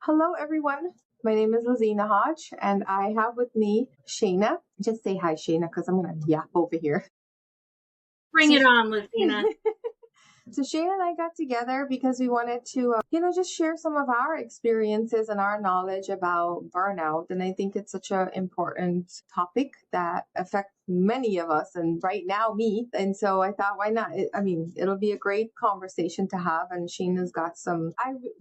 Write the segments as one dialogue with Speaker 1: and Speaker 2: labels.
Speaker 1: Hello, everyone. My name is Laziena Hodge, and I have with me Shaina. Just say hi, Shaina, because I'm going to yap over here.
Speaker 2: Bring
Speaker 1: So,
Speaker 2: it on, Laziena.
Speaker 1: so Shaina and I got together because we wanted to, just share some of our experiences and our knowledge about burnout. And I think it's such an important topic that affects many of us, and right now me. And so I thought, why not? It'll be a great conversation to have. And Shaina's got some.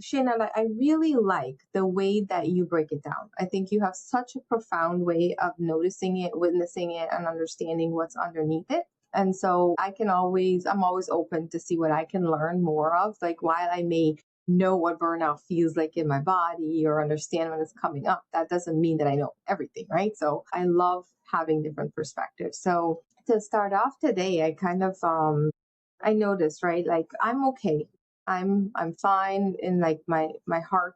Speaker 1: Shaina, I really like the way that you break it down. I think you have such a profound way of noticing it, witnessing it, and understanding what's underneath it. And so I'm always open to see what I can learn more of. Like, while I may know what burnout feels like in my body or understand when it's coming up, that doesn't mean that I know everything, right? So I love having different perspectives. So to start off today, I noticed, right? Like, I'm okay. I'm fine in like my heart.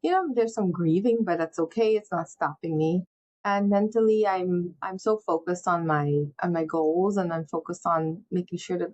Speaker 1: There's some grieving, but that's okay. It's not stopping me. And mentally, I'm so focused on my goals, and I'm focused on making sure that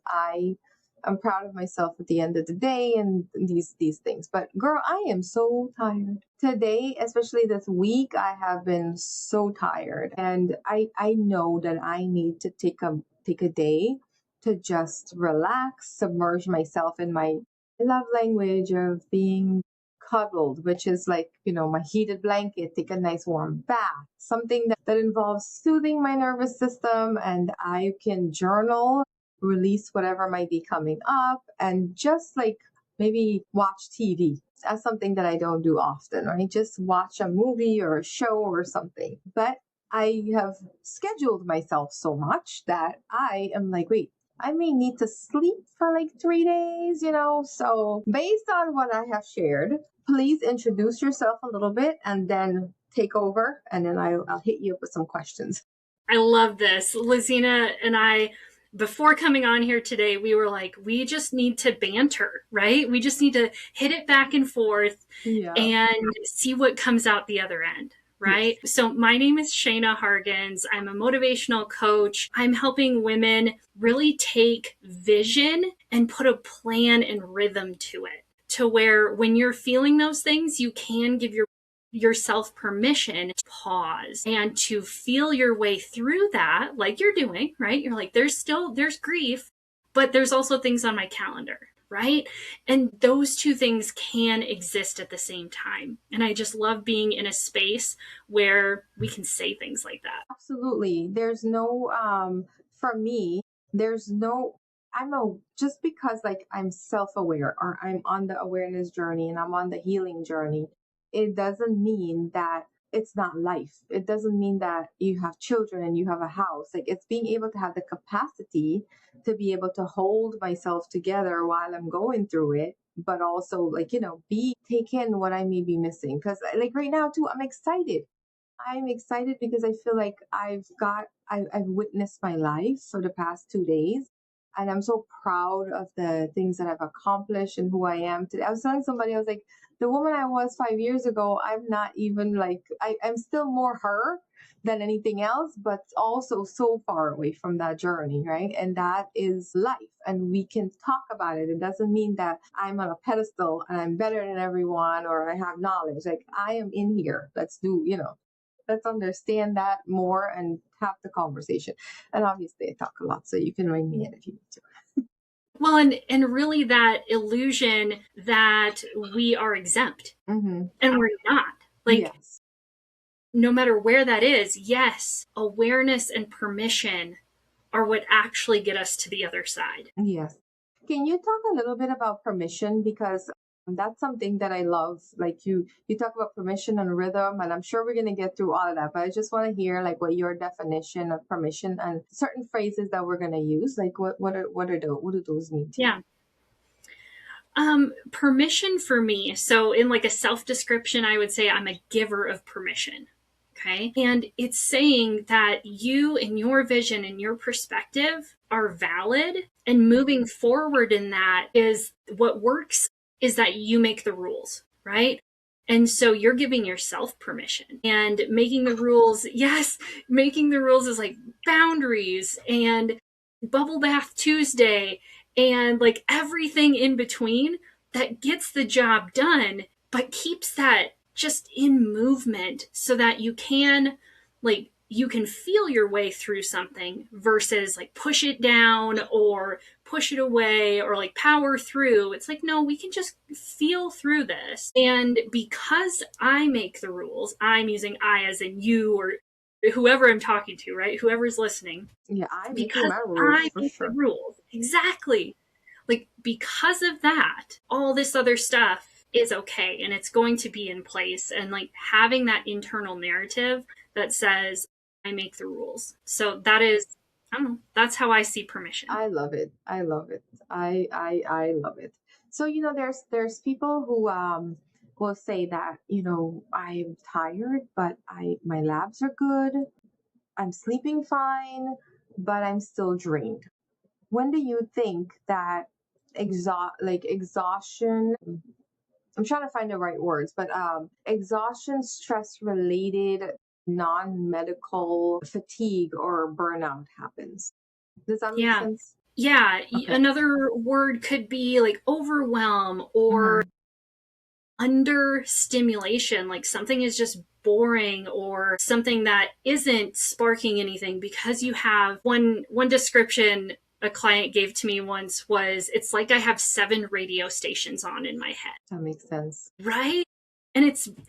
Speaker 1: I'm proud of myself at the end of the day, and these things. But girl, I am so tired today, especially this week. I have been so tired, and I know that I need to take a day to just relax, submerge myself in my love language of being cuddled, which is like, my heated blanket, take a nice warm bath, something that involves soothing my nervous system, and I can journal, release whatever might be coming up, and just like maybe watch TV. That's something that I don't do often, right? Just watch a movie or a show or something. But I have scheduled myself so much that I am like, wait, I may need to sleep for like 3 days. So, based on what I have shared, please introduce yourself a little bit and then take over, and then I'll hit you up with some questions.
Speaker 2: I love this. Laziena and I, before coming on here today, we were like, we just need to banter, right? We just need to hit it back and forth
Speaker 1: Yeah.
Speaker 2: and see what comes out the other end. Right.
Speaker 1: Yes.
Speaker 2: So my name is Shaina Hargens. I'm a motivational coach. I'm helping women really take vision and put a plan and rhythm to it, to where when you're feeling those things, you can give yourself permission to pause and to feel your way through that, like you're doing, right? You're like, there's grief, but there's also things on my calendar, right? And those two things can exist at the same time. And I just love being in a space where we can say things like that.
Speaker 1: Absolutely. There's no for me, there's no just because like I'm self-aware or I'm on the awareness journey and I'm on the healing journey, it doesn't mean that it's not life. It doesn't mean that you have children and you have a house. Like, it's being able to have the capacity to be able to hold myself together while I'm going through it, but also, like, be take in what I may be missing. Because like right now too, I'm excited because I feel like I've witnessed my life for the past 2 days. And I'm so proud of the things that I've accomplished and who I am today. I was telling somebody, I was like, the woman I was 5 years ago, I'm not even like, I'm still more her than anything else, but also so far away from that journey, right? And that is life. And we can talk about it. It doesn't mean that I'm on a pedestal and I'm better than everyone or I have knowledge. Like, I am in here. Let's understand that more and have the conversation. And obviously, I talk a lot, so you can ring me in if you need to.
Speaker 2: Well, and really that illusion that we are exempt
Speaker 1: Mm-hmm.
Speaker 2: and we're not. Like,
Speaker 1: Yes.
Speaker 2: no matter where that is, yes, awareness and permission are what actually get us to the other side.
Speaker 1: Yes. Can you talk a little bit about permission? Because that's something that I love. Like, you talk about permission and rhythm, and I'm sure we're going to get through all of that. But I just want to hear like what your definition of permission and certain phrases that we're going to use. Like, what do those mean to you?
Speaker 2: Yeah. Permission for me. So, in like a self description, I would say I'm a giver of permission. Okay. And it's saying that you and your vision and your perspective are valid. And moving forward in that is what works is that you make the rules, right? And so you're giving yourself permission and making the rules. Yes, making the rules is like boundaries and bubble bath Tuesday and like everything in between that gets the job done, but keeps that just in movement so that you can feel your way through something versus like push it down or push it away or like power through. It's like, no, we can just feel through this. And because I make the rules, I'm using I as in you or whoever I'm talking to, right? Whoever's listening.
Speaker 1: Yeah, I'm making
Speaker 2: Because
Speaker 1: my rules
Speaker 2: I
Speaker 1: for
Speaker 2: make the
Speaker 1: sure.
Speaker 2: rules. Exactly. Like, because of that, all this other stuff is okay and it's going to be in place. And like having that internal narrative that says, I make the rules. So that is, I don't know, that's how I see permission.
Speaker 1: I love it. I love it. I love it. So, there's people who will say that, I'm tired, but my labs are good. I'm sleeping fine, but I'm still drained. When do you think that exhaustion, I'm trying to find the right words, but exhaustion, stress related, non-medical fatigue or burnout happens? Does that make
Speaker 2: Yeah.
Speaker 1: sense?
Speaker 2: Yeah.
Speaker 1: Okay.
Speaker 2: Another word could be like overwhelm or
Speaker 1: Hmm.
Speaker 2: under stimulation, like something is just boring or something that isn't sparking anything because you have one description a client gave to me once was it's like I have 7 radio stations on in my head.
Speaker 1: That makes sense.
Speaker 2: Right?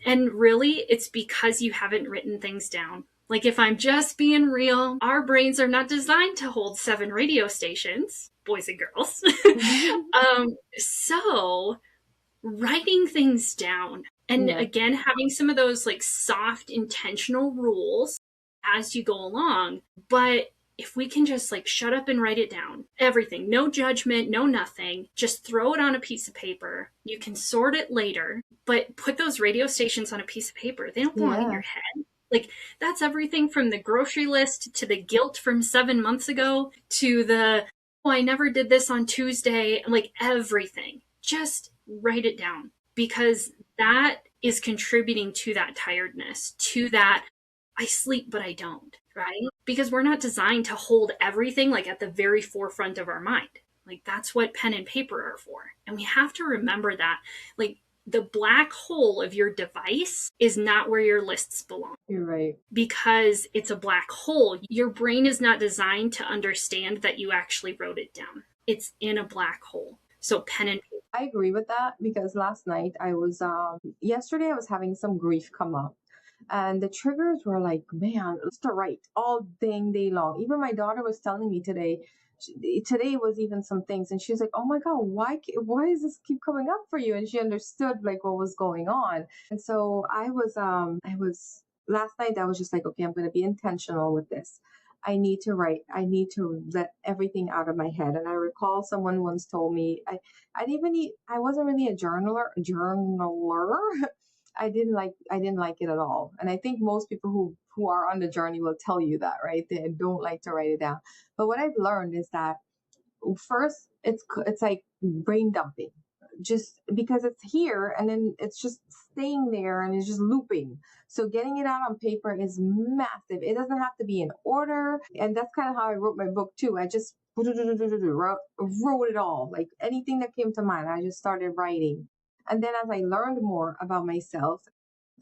Speaker 2: And really it's because you haven't written things down. Like if I'm just being real, our brains are not designed to hold 7 radio stations, boys and girls. So writing things down and
Speaker 1: Yeah,
Speaker 2: again having some of those like soft intentional rules as you go along, but if we can just like shut up and write it down, everything, no judgment, no nothing, just throw it on a piece of paper. You can sort it later, but put those radio stations on a piece of paper. They don't belong in
Speaker 1: yeah,
Speaker 2: your head. Like that's everything from the grocery list to the guilt from 7 months ago to the, oh, I never did this on Tuesday, like everything. Just write it down because that is contributing to that tiredness, to that I sleep but I don't, right? Because we're not designed to hold everything like at the very forefront of our mind. Like that's what pen and paper are for. And we have to remember that. Like the black hole of your device is not where your lists belong
Speaker 1: you're right.
Speaker 2: because it's a black hole. Your brain is not designed to understand that you actually wrote it down. It's in a black hole. So pen and paper.
Speaker 1: I agree with that because last night yesterday I was having some grief come up. And the triggers were like, man, it's to write all dang day long. Even my daughter was telling me today, today was even some things, and she's like, "Oh my God, why does this keep coming up for you?" And she understood like what was going on. And so I was last night. I was just like, okay, I'm going to be intentional with this. I need to write. I need to let everything out of my head. And I recall someone once told me I wasn't really a journaler. I didn't like it at all. And I think most people who are on the journey will tell you that, right? They don't like to write it down. But what I've learned is that first it's like brain dumping, just because it's here and then it's just staying there and it's just looping. So getting it out on paper is massive. It doesn't have to be in order, and that's kind of how I wrote my book too. I just wrote it all, like anything that came to mind. I just started writing, and then as I learned more about myself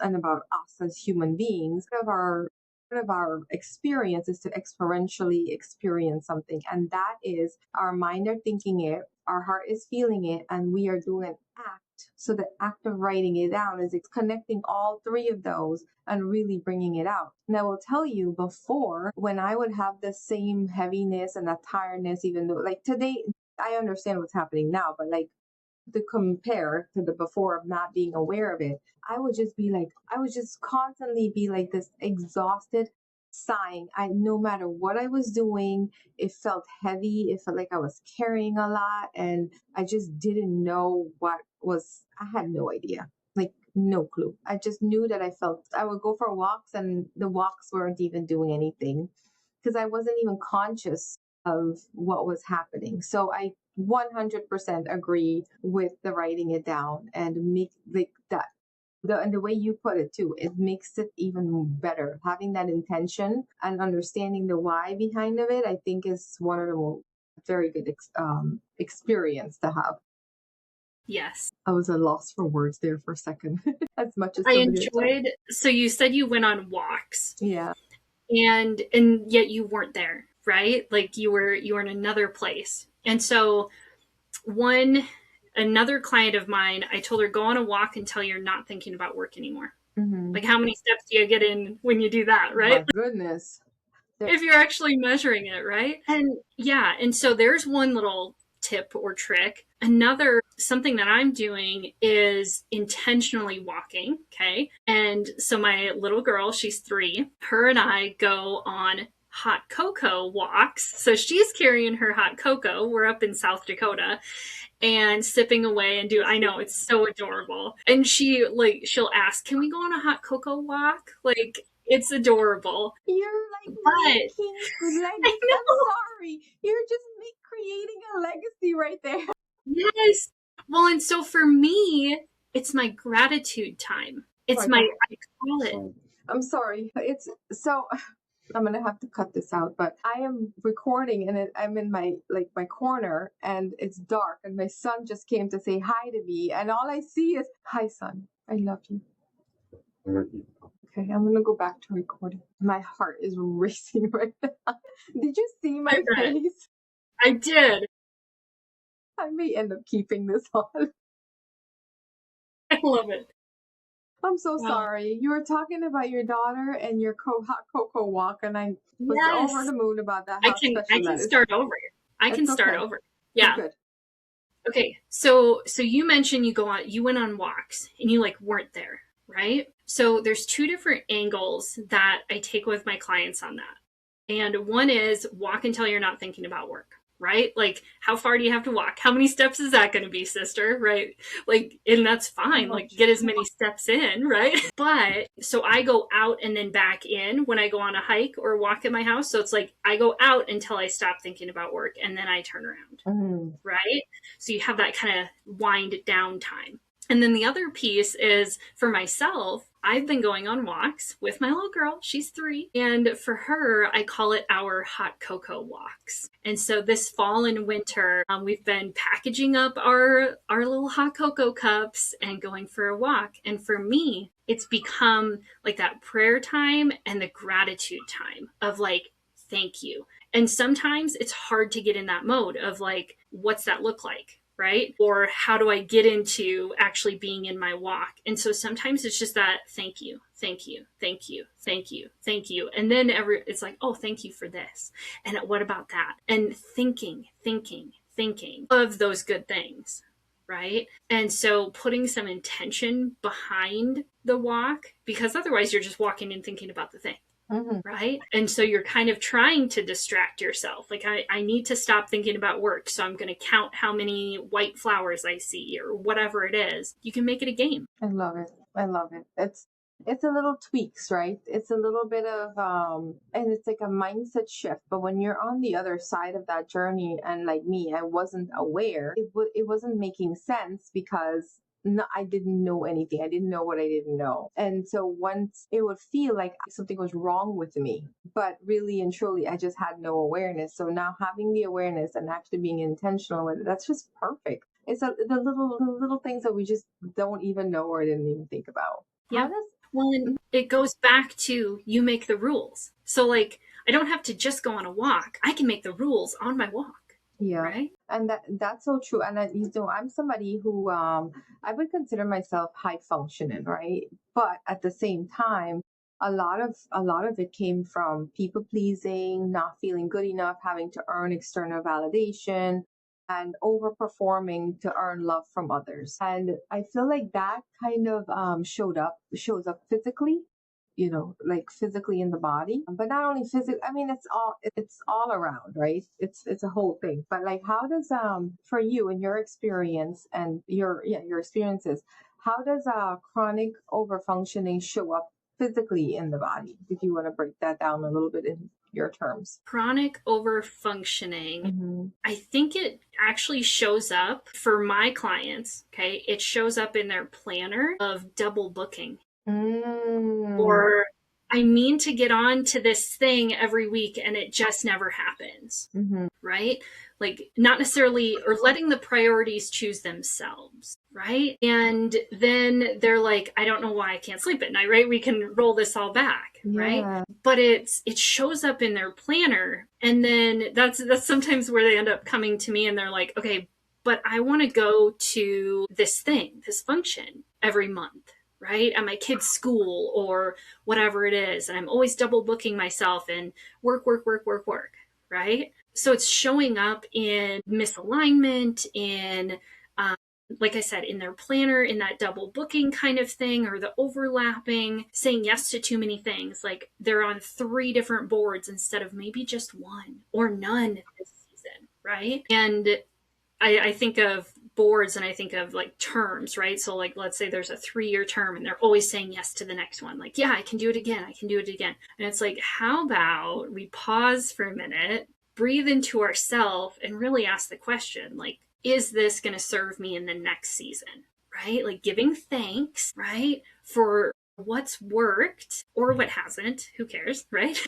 Speaker 1: and about us as human beings, part of our experience is to experientially experience something. And that is our mind are thinking it, our heart is feeling it, and we are doing an act. So the act of writing it down is it's connecting all three of those and really bringing it out. And I will tell you, before, when I would have the same heaviness and that tiredness, even though like today, I understand what's happening now, but like to compare to the before of not being aware of it, I would just constantly be like this exhausted, sighing. No matter what I was doing, it felt heavy. It felt like I was carrying a lot, and I just didn't know what was, I had no idea. Like, no clue. I just knew that I would go for walks, and the walks weren't even doing anything because I wasn't even conscious of what was happening. So I 100% agree with the writing it down and make like that. And the way you put it too, it makes it even better. Having that intention and understanding the why behind of it, I think is one of the most very good experience to have.
Speaker 2: Yes.
Speaker 1: I was at a loss for words there for a second. As much as
Speaker 2: I
Speaker 1: somebody had told.
Speaker 2: enjoyed, so you said you went on walks
Speaker 1: Yeah.
Speaker 2: and yet you weren't there, right? Like you were in another place. And so another client of mine, I told her, go on a walk until you're not thinking about work anymore.
Speaker 1: Mm-hmm.
Speaker 2: Like, how many steps do you get in when you do that,
Speaker 1: My
Speaker 2: right?
Speaker 1: goodness.
Speaker 2: If you're actually measuring it, right? And yeah, and so there's one little tip or trick. Another something that I'm doing is intentionally walking, okay? And so my little girl, she's 3, her and I go on hot cocoa walks. So she's carrying her hot cocoa. We're up in South Dakota and sipping away and I know it's so adorable. And she'll ask, "Can we go on a hot cocoa walk?" Like it's adorable.
Speaker 1: You're like
Speaker 2: But
Speaker 1: making
Speaker 2: I
Speaker 1: legacy. I'm
Speaker 2: know.
Speaker 1: sorry. You're just creating a legacy right there.
Speaker 2: Yes. Well, and so for me, it's my gratitude time.
Speaker 1: Oh
Speaker 2: It's
Speaker 1: my
Speaker 2: my,
Speaker 1: God.
Speaker 2: I call it.
Speaker 1: I'm sorry. It's so I'm gonna have to cut this out, but I am recording and I'm in my corner and it's dark and my son just came to say hi to me and all I see is hi son, I love you. Okay, I'm gonna go back to recording. My heart is racing right now. Did you see
Speaker 2: I
Speaker 1: my
Speaker 2: bet.
Speaker 1: face?
Speaker 2: I did.
Speaker 1: I may end up keeping this on.
Speaker 2: I love it.
Speaker 1: I'm so
Speaker 2: Well,
Speaker 1: sorry. You were talking about your daughter and your hot cocoa walk, and I was over
Speaker 2: yes.
Speaker 1: the moon about that.
Speaker 2: I
Speaker 1: How
Speaker 2: can I
Speaker 1: special
Speaker 2: can
Speaker 1: that is.
Speaker 2: start over. I can
Speaker 1: It's
Speaker 2: start
Speaker 1: okay.
Speaker 2: over.
Speaker 1: It's
Speaker 2: Yeah.
Speaker 1: good.
Speaker 2: Okay. So you mentioned you went on walks and you like weren't there, right? So there's two different angles that I take with my clients on that. And one is walk until you're not thinking about work, right? Like, how far do you have to walk? How many steps is that going to be, sister? Right? Like, and that's fine. Like,
Speaker 1: Much.
Speaker 2: get as many steps in, right? But so I go out and then back in when I go on a hike or walk at my house. So it's like I go out until I stop thinking about work and then I turn around,
Speaker 1: Mm.
Speaker 2: right? So you have that kind of wind down time. And then the other piece is for myself, I've been going on walks with my little girl. She's 3. And for her, I call it our hot cocoa walks. And so this fall and winter, we've been packaging up our little hot cocoa cups and going for a walk. And for me, it's become like that prayer time and the gratitude time of like, thank you. And sometimes it's hard to get in that mode of like, what's that look like? Right? Or how do I get into actually being in my walk? And so sometimes it's just that thank you, thank you, thank you, thank you, thank you. And then it's like, oh, thank you for this. And what about that? And thinking of those good things. Right. And so putting some intention behind the walk, because otherwise you're just walking and thinking about the thing.
Speaker 1: Mm-hmm.
Speaker 2: Right. And so you're kind of trying to distract yourself. Like, I need to stop thinking about work. So I'm going to count how many white flowers I see or whatever it is. You can make it a game.
Speaker 1: I love it. I love it. It's a little tweaks, right? It's a little bit of and it's like a mindset shift. But when you're on the other side of that journey, and like me, I wasn't aware. It wasn't making sense because no, I didn't know anything. I didn't know what I didn't know. And so once it would feel like something was wrong with me, but really and truly, I just had no awareness. So now having the awareness and actually being intentional with it, that's just perfect. It's the little things that we just don't even know or didn't even think about. How
Speaker 2: Yeah.
Speaker 1: does
Speaker 2: Well, and it goes back to you make the rules. So, like, I don't have to just go on a walk. I can make the rules on my walk.
Speaker 1: yeah,
Speaker 2: Right.
Speaker 1: and that's so true. And I'm somebody who I would consider myself high functioning, right? But at the same time, a lot of it came from people pleasing, not feeling good enough, having to earn external validation, and overperforming to earn love from others. And I feel like that kind of shows up physically, like physically in the body, but not only physically. I mean, it's all around, right? It's a whole thing. But like, how does for you in your experience and your experiences, how does chronic overfunctioning show up physically in the body? If you want to break that down a little bit in your terms.
Speaker 2: Chronic overfunctioning,
Speaker 1: Mm-hmm.
Speaker 2: I think it actually shows up for my clients. Okay. It shows up in their planner of double booking.
Speaker 1: Mm.
Speaker 2: Or I mean to get on to this thing every week and it just never happens.
Speaker 1: Mm-hmm.
Speaker 2: Right. like not necessarily, or letting the priorities choose themselves, right? And then they're like, I don't know why I can't sleep at night, right? We can roll this all back, right?
Speaker 1: Yeah.
Speaker 2: But it shows up in their planner, and then that's sometimes where they end up coming to me, and they're like, okay, but I want to go to this thing, this function every month, right? At my kid's school or whatever it is. And I'm always double booking myself and work, right? So it's showing up in misalignment, in, um, like I said, in their planner, in that double booking kind of thing, or the overlapping, saying yes to too many things. Like they're on 3 different boards instead of maybe just one or none this season, right? And I think of boards and I think of like terms, right? So like let's say there's a 3-year term and they're always saying yes to the next one. Like, yeah, I can do it again. I can do it again. And it's like, how about we pause for a minute, breathe into ourselves and really ask the question, like, is this going to serve me in the next season? Right? Like giving thanks, right? For what's worked or what hasn't, who cares, right?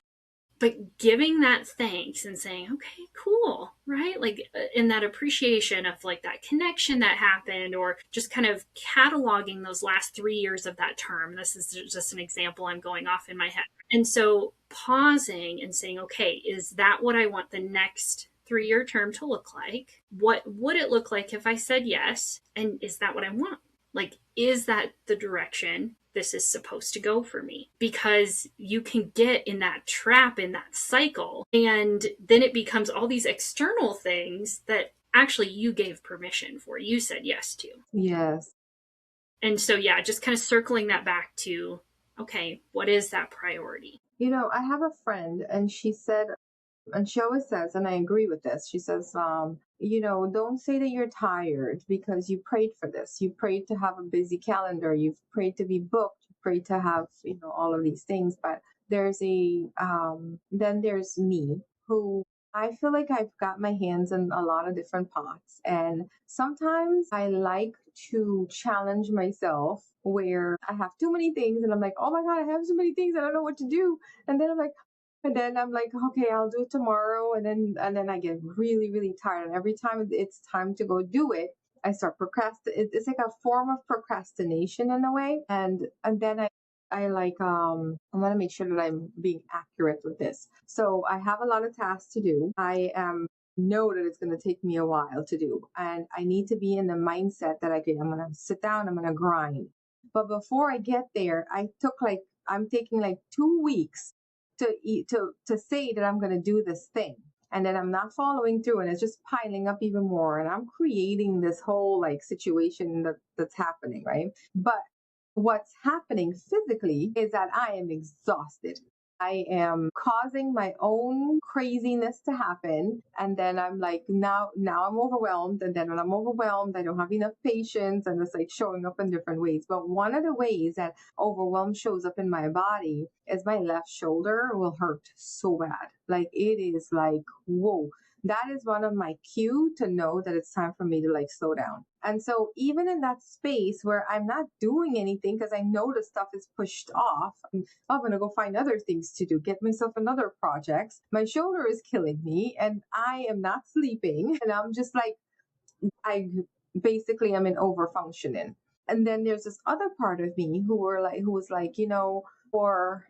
Speaker 2: But giving that thanks and saying, okay, cool, right? Like in that appreciation of like that connection that happened, or just kind of cataloging those last 3 years of that term. This is just an example I'm going off in my head. And so pausing and saying, okay, is that what I want the next 3-year term to look like? What would it look like if I said yes? And is that what I want? Like, is that the direction this is supposed to go for me? Because you can get in that trap, in that cycle, and then it becomes all these external things that actually you gave permission for, you said yes to.
Speaker 1: Yes.
Speaker 2: And so, yeah, just kind of circling that back to, okay, what is that priority?
Speaker 1: I have a friend and she said, and she always says, and I agree with this, she says, don't say that you're tired because you prayed for this. You prayed to have a busy calendar. You've prayed to be booked. You prayed to have, all of these things. But then there's me who I feel like I've got my hands in a lot of different pots. And sometimes I like to challenge myself where I have too many things and I'm like, oh my God, I have so many things. I don't know what to do. And then I'm like, okay, I'll do it tomorrow. And then I get really, really tired. And every time it's time to go do it, I start procrastinating. It's like a form of procrastination in a way. And then I want to make sure that I'm being accurate with this. So I have a lot of tasks to do. I know that it's going to take me a while to do. And I need to be in the mindset that I'm going to sit down, I'm going to grind. But before I get there, I'm taking like 2 weeks to eat to say that I'm going to do this thing, and then I'm not following through, and it's just piling up even more, and I'm creating this whole like situation that's happening, right? But what's happening physically is that I am exhausted. I am causing my own craziness to happen. And then I'm like, now I'm overwhelmed. And then when I'm overwhelmed, I don't have enough patience, and it's like showing up in different ways. But one of the ways that overwhelm shows up in my body is my left shoulder will hurt so bad. Like it is like, whoa. That is one of my cue to know that it's time for me to like slow down. And so even in that space where I'm not doing anything because I know the stuff is pushed off, I'm going to go find other things to do, get myself another projects. My shoulder is killing me and I am not sleeping. And I'm just like, I basically am in over functioning. And then there's this other part of me who was like, for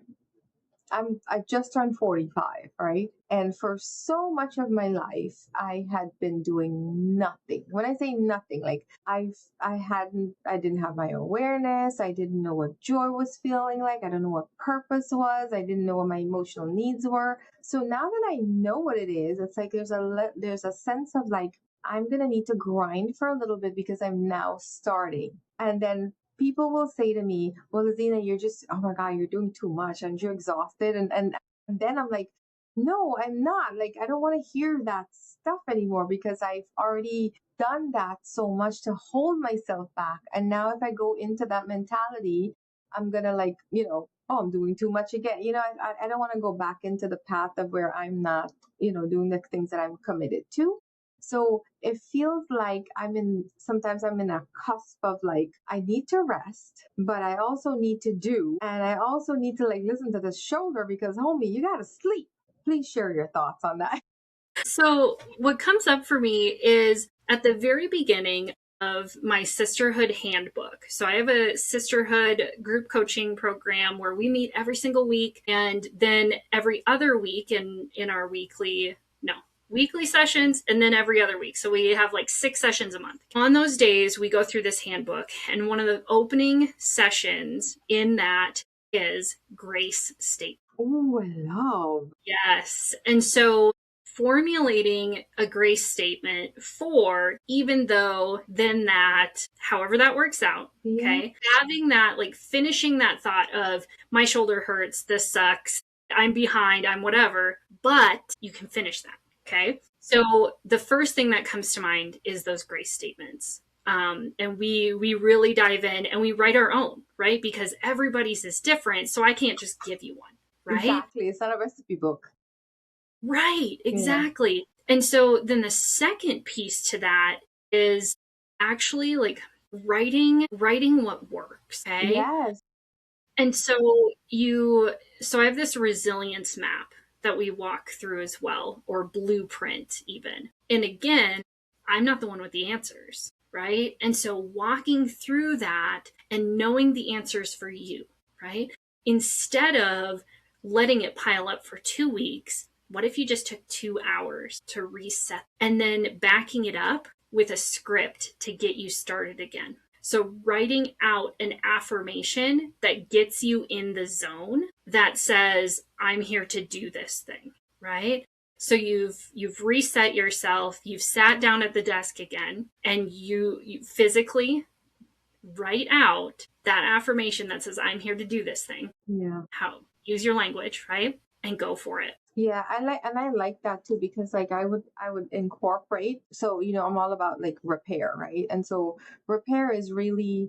Speaker 1: I just turned 45, right? And for so much of my life, I had been doing nothing. When I say nothing, like I didn't have my awareness. I didn't know what joy was feeling like. I don't know what purpose was. I didn't know what my emotional needs were. So now that I know what it is, it's like there's a sense of like, I'm going to need to grind for a little bit because I'm now starting. And then people will say to me, well, Laziena, you're just, oh my God, you're doing too much and you're exhausted. And then I'm like, no, I'm not. Like, I don't want to hear that stuff anymore because I've already done that so much to hold myself back. And now if I go into that mentality, I'm going to like, oh, I'm doing too much again. I don't want to go back into the path of where I'm not, doing the things that I'm committed to. So it feels like sometimes I'm in a cusp of like, I need to rest, but I also need to do, and I also need to like listen to the shoulder because homie, you got to sleep. Please share your thoughts on that.
Speaker 2: So, what comes up for me is at the very beginning of my sisterhood handbook. So, I have a sisterhood group coaching program where we meet every single week, and then every other week in our weekly sessions, and then every other week. So, we have like 6 sessions a month. On those days, we go through this handbook, and one of the opening sessions in that is grace statement.
Speaker 1: Oh, I love.
Speaker 2: Yes. And so formulating a grace statement for even though, then that, however that works out.
Speaker 1: Yeah.
Speaker 2: Okay. Having that, like finishing that thought of my shoulder hurts, this sucks, I'm behind, I'm whatever, but you can finish that. Okay. So the first thing that comes to mind is those grace statements. And we really dive in and we write our own, right? Because everybody's is different. So I can't just give you one, right?
Speaker 1: Exactly. It's not a recipe book.
Speaker 2: Right,
Speaker 1: Yeah.
Speaker 2: exactly. And so then the second piece to that is actually like writing what works, okay?
Speaker 1: Yes.
Speaker 2: And so I have this resilience map that we walk through as well, or blueprint even. And again, I'm not the one with the answers, right? And so walking through that and knowing the answers for you, right? Instead of letting it pile up for 2 weeks, what if you just took 2 hours to reset and then backing it up with a script to get you started again? So writing out an affirmation that gets you in the zone that says, I'm here to do this thing, right? So you've reset yourself, you've sat down at the desk again, and you physically write out that affirmation that says, I'm here to do this thing.
Speaker 1: Yeah.
Speaker 2: How use your language, right? And go for it.
Speaker 1: Yeah, I like that too because like I would incorporate, so I'm all about like repair, right? And so repair is really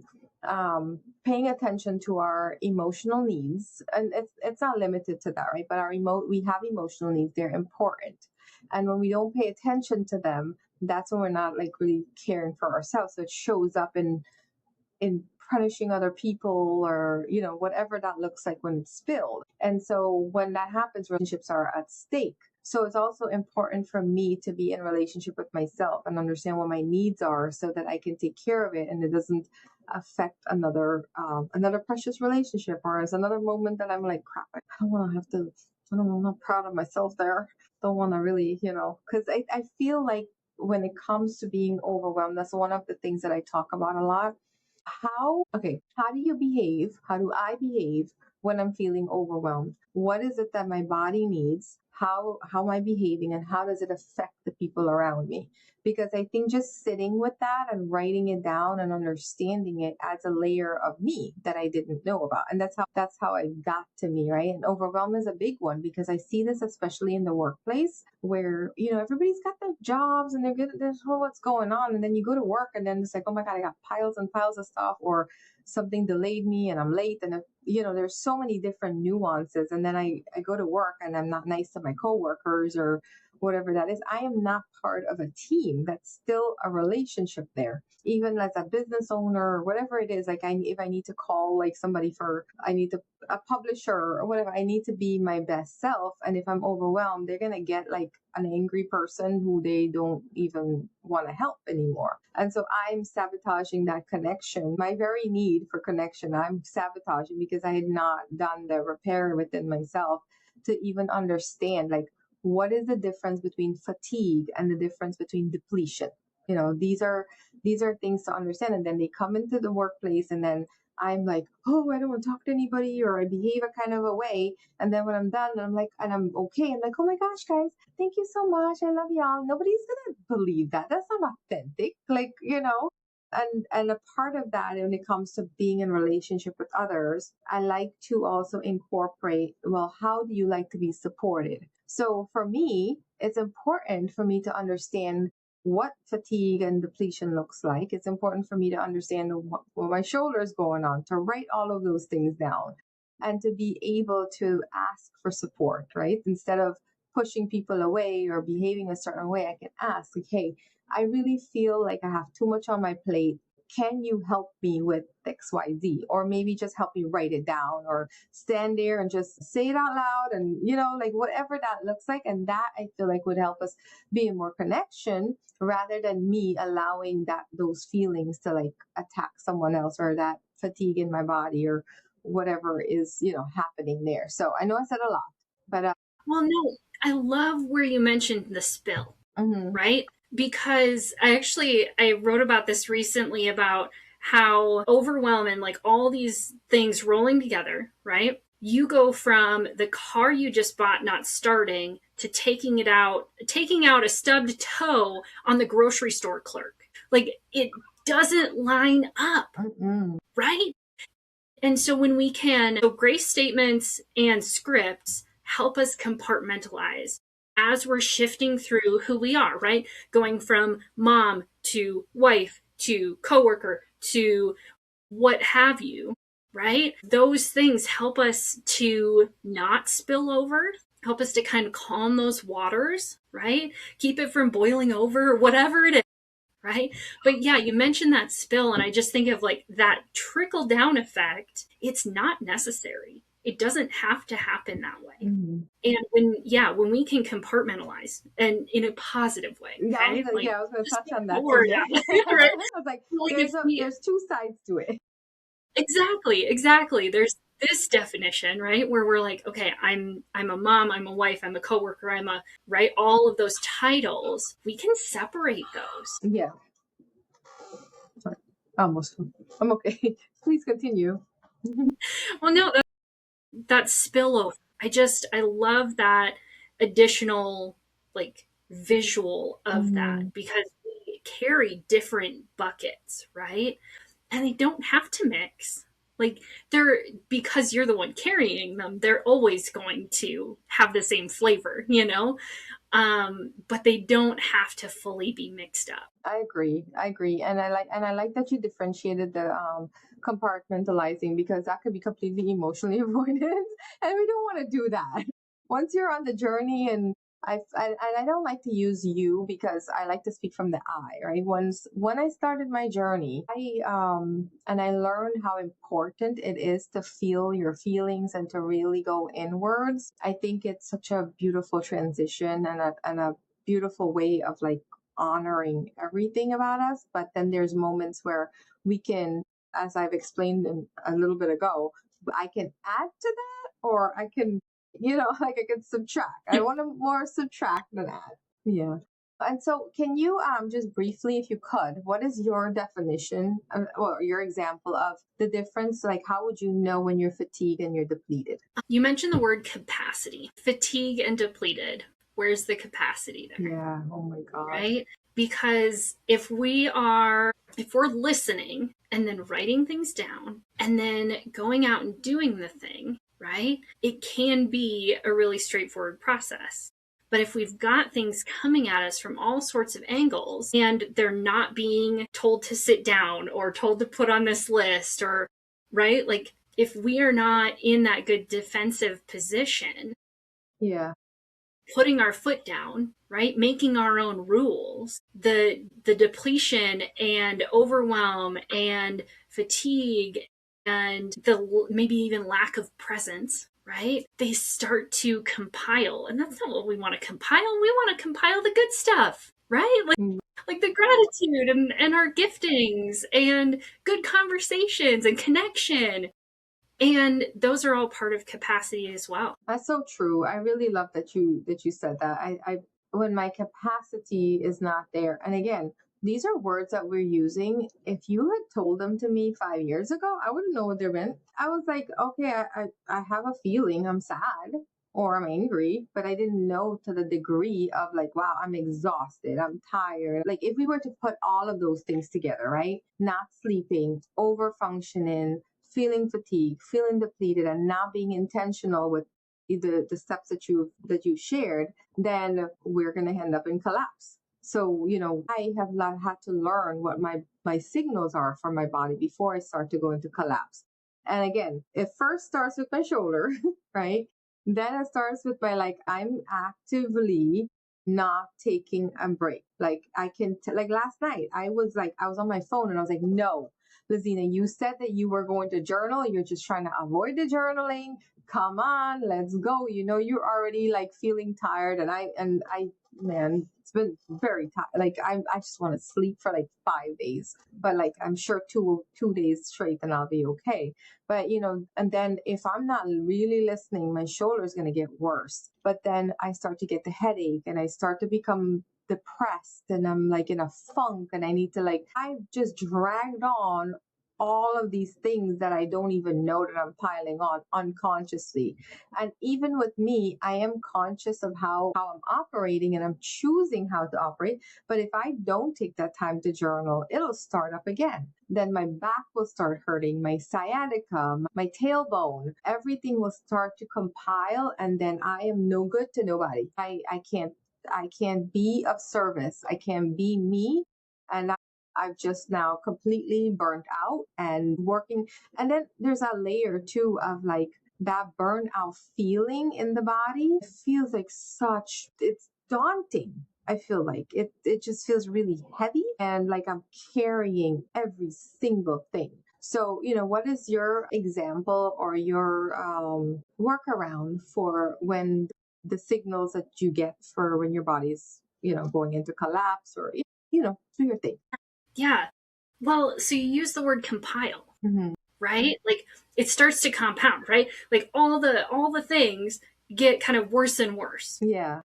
Speaker 1: paying attention to our emotional needs, and it's not limited to that, right? But we have emotional needs, they're important. And when we don't pay attention to them, that's when we're not like really caring for ourselves. So it shows up in punishing other people, or whatever that looks like when it's spilled. And so when that happens, relationships are at stake. So it's also important for me to be in relationship with myself and understand what my needs are so that I can take care of it and it doesn't affect another precious relationship, or as another moment that I'm like, crap, I don't want to have to, I'm not proud of myself there, don't want to really, because I feel like when it comes to being overwhelmed, that's one of the things that I talk about a lot. How do you behave? How do I behave when I'm feeling overwhelmed? What is it that my body needs? How am I behaving, and how does it affect the people around me? Because I think just sitting with that and writing it down and understanding it adds a layer of me that I didn't know about. And that's how it got to me, right? And overwhelm is a big one because I see this especially in the workplace where, everybody's got their jobs and they're good at this whole what's going on. And then you go to work and then it's like, oh my God, I got piles and piles of stuff, or something delayed me and I'm late. And, there's so many different nuances. And then I go to work and I'm not nice to my coworkers or whatever that is. I am not part of a team. That's still a relationship there. Even as a business owner or whatever it is, like if I need to call like somebody I need to a publisher or whatever, I need to be my best self. And if I'm overwhelmed, they're gonna get like an angry person who they don't even want to help anymore. And so I'm sabotaging that connection, my very need for connection. I'm sabotaging because I had not done the repair within myself to even understand like what is the difference between fatigue and the difference between depletion. These are things to understand. And then they come into the workplace and then I'm like, oh, I don't want to talk to anybody, or I behave a kind of a way. And then when I'm done, I'm like, and I'm okay. I'm like, oh my gosh, guys, thank you so much. I love y'all. Nobody's going to believe that. That's not authentic. Like, and a part of that when it comes to being in relationship with others, I like to also incorporate, well, how do you like to be supported? So for me, it's important for me to understand what fatigue and depletion looks like. It's important for me to understand what my shoulder is going on, to write all of those things down and to be able to ask for support, right? Instead of pushing people away or behaving a certain way, I can ask, like, hey, I really feel like I have too much on my plate. can you help me with XYZ? Or maybe just help me write it down, or stand there and just say it out loud, and, like whatever that looks like. And that, I feel like, would help us be in more connection, rather than me allowing those feelings to like attack someone else, or that fatigue in my body, or whatever is, happening there. So I know I said a lot, but
Speaker 2: Well, no, I love where you mentioned the spill,
Speaker 1: mhm.
Speaker 2: right? Because I wrote about this recently, about how overwhelm and like all these things rolling together, right? You go from the car you just bought not starting to taking out a stubbed toe on the grocery store clerk. Like, it doesn't line up,
Speaker 1: Mm-mm.
Speaker 2: right? And so when we can, so grace statements and scripts help us compartmentalize as we're shifting through who we are, right? Going from mom to wife to coworker to what have you, right? Those things help us to not spill over, help us to kind of calm those waters, right? Keep it from boiling over, whatever it is, right? But yeah, you mentioned that spill, and I just think of like that trickle down effect. It's not necessary. It doesn't have to happen that way.
Speaker 1: Mm-hmm.
Speaker 2: And when we can compartmentalize, and in a positive way,
Speaker 1: Yeah,
Speaker 2: okay, like
Speaker 1: I was gonna
Speaker 2: just
Speaker 1: touch on
Speaker 2: put the
Speaker 1: that too.
Speaker 2: word
Speaker 1: Yeah,
Speaker 2: out, right?
Speaker 1: I was like,
Speaker 2: Like, if we,
Speaker 1: there's two sides to it.
Speaker 2: exactly, there's this definition, right, where we're like, okay, I'm a mom, I'm a wife, I'm a coworker, I'm a, right, all of those titles, we can separate those.
Speaker 1: Yeah, sorry, almost. I'm okay. Please continue.
Speaker 2: Well, no, that spillover. I love that additional like visual of that,
Speaker 1: Mm-hmm.
Speaker 2: because we carry different buckets, right? And they don't have to mix. Like, they're, because you're the one carrying them, they're always going to have the same flavor, but they don't have to fully be mixed up.
Speaker 1: I agree, and I like that you differentiated the compartmentalizing, because that could be completely emotionally avoidant, and we don't want to do that. Once you're on the journey, and I don't like to use you, because I like to speak from the I, right? When I started my journey, I learned how important it is to feel your feelings and to really go inwards. I think it's such a beautiful transition, and a beautiful way of like honoring everything about us. But then there's moments where we can, as I've explained a little bit ago, I can add to that, or I can, like I can subtract. I want to more subtract than add. Yeah. And so, can you just briefly, if you could, what is your definition, or your example of the difference? Like, how would you know when you're fatigued and you're depleted?
Speaker 2: You mentioned the word capacity, fatigue and depleted. Where's the capacity there?
Speaker 1: Yeah. Oh my God.
Speaker 2: Right? Because if we're listening and then writing things down and then going out and doing the thing, right? It can be a really straightforward process. But if we've got things coming at us from all sorts of angles, and they're not being told to sit down or told to put on this list, or, right? Like, if we are not in that good defensive position,
Speaker 1: Yeah.
Speaker 2: putting our foot down, right? Making our own rules, the depletion and overwhelm and fatigue and the maybe even lack of presence, right? They start to compile. And that's not what we want to compile. We want to compile the good stuff, right? Like the gratitude and our giftings and good conversations and connection. And those are all part of capacity as well.
Speaker 1: That's so true. I really love that you said that. When my capacity is not there, and again, these are words that we're using. If you had told them to me 5 years ago, I wouldn't know what they meant. I was like, okay, I have a feeling, I'm sad or I'm angry, but I didn't know to the degree of like, wow, I'm exhausted, I'm tired. Like, if we were to put all of those things together, right? Not sleeping, over functioning, feeling fatigued, feeling depleted, and not being intentional with the steps that you shared, then we're going to end up in collapse. So, I have had to learn what my signals are from my body before I start to go into collapse. And again, it first starts with my shoulder, right? Then it starts with my, like, I'm actively not taking a break. Like I can, like last night, I was on my phone and I was like, no, Laziena, you said that you were going to journal. You're just trying to avoid the journaling. Come on, let's go. You're already like feeling tired. Man, it's been very tired. Like I just want to sleep for like 5 days, but like I'm sure two days straight and I'll be okay. But and then if I'm not really listening, my shoulder's going to get worse. But then I start to get the headache and I start to become depressed and I'm like in a funk and I need to I've just dragged on all of these things that I don't even know that I'm piling on unconsciously. And even with me, I am conscious of how I'm operating and I'm choosing how to operate. But if I don't take that time to journal, it'll start up again. Then my back will start hurting, my sciatica, my tailbone, everything will start to compile. And then I am no good to nobody. I can't be of service. I can't be me. And I've just now completely burnt out and working. And then there's a layer too of like that burnout feeling in the body. It feels like it's daunting. I feel like it just feels really heavy and like I'm carrying every single thing. So, what is your example or your workaround for when the signals that you get for when your body's, going into collapse or, do your thing?
Speaker 2: Yeah. Well, so you use the word compile,
Speaker 1: Mm-hmm.
Speaker 2: right? Like it starts to compound, right? Like all the things get kind of worse and worse.
Speaker 1: Yeah.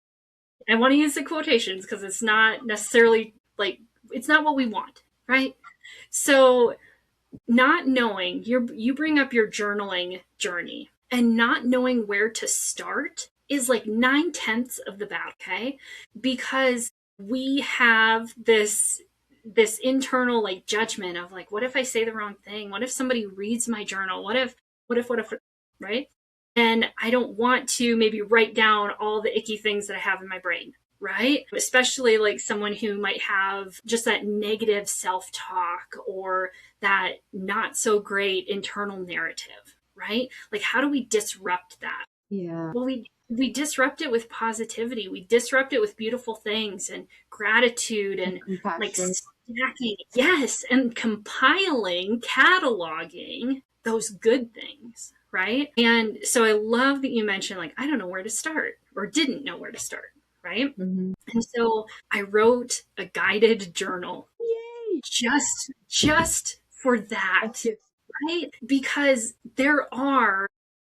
Speaker 2: I want to use the quotations because it's not necessarily like it's not what we want, right? So not knowing you bring up your journaling journey and not knowing where to start is like 9/10 of the battle, okay? Because we have this internal like judgment of like, what if I say the wrong thing? What if somebody reads my journal? What if, right? And I don't want to maybe write down all the icky things that I have in my brain, right? Especially like someone who might have just that negative self talk or that not so great internal narrative, right? Like, how do we disrupt that?
Speaker 1: Yeah.
Speaker 2: Well, we disrupt it with positivity. We disrupt it with beautiful things and gratitude and like
Speaker 1: Compassion.
Speaker 2: stacking, yes, and compiling, cataloging those good things, right? And so I love that you mentioned like I don't know where to start or didn't know where to start, right?
Speaker 1: Mm-hmm.
Speaker 2: And so I wrote a guided journal
Speaker 1: Yay!
Speaker 2: just for that,
Speaker 1: Yes.
Speaker 2: right? Because there are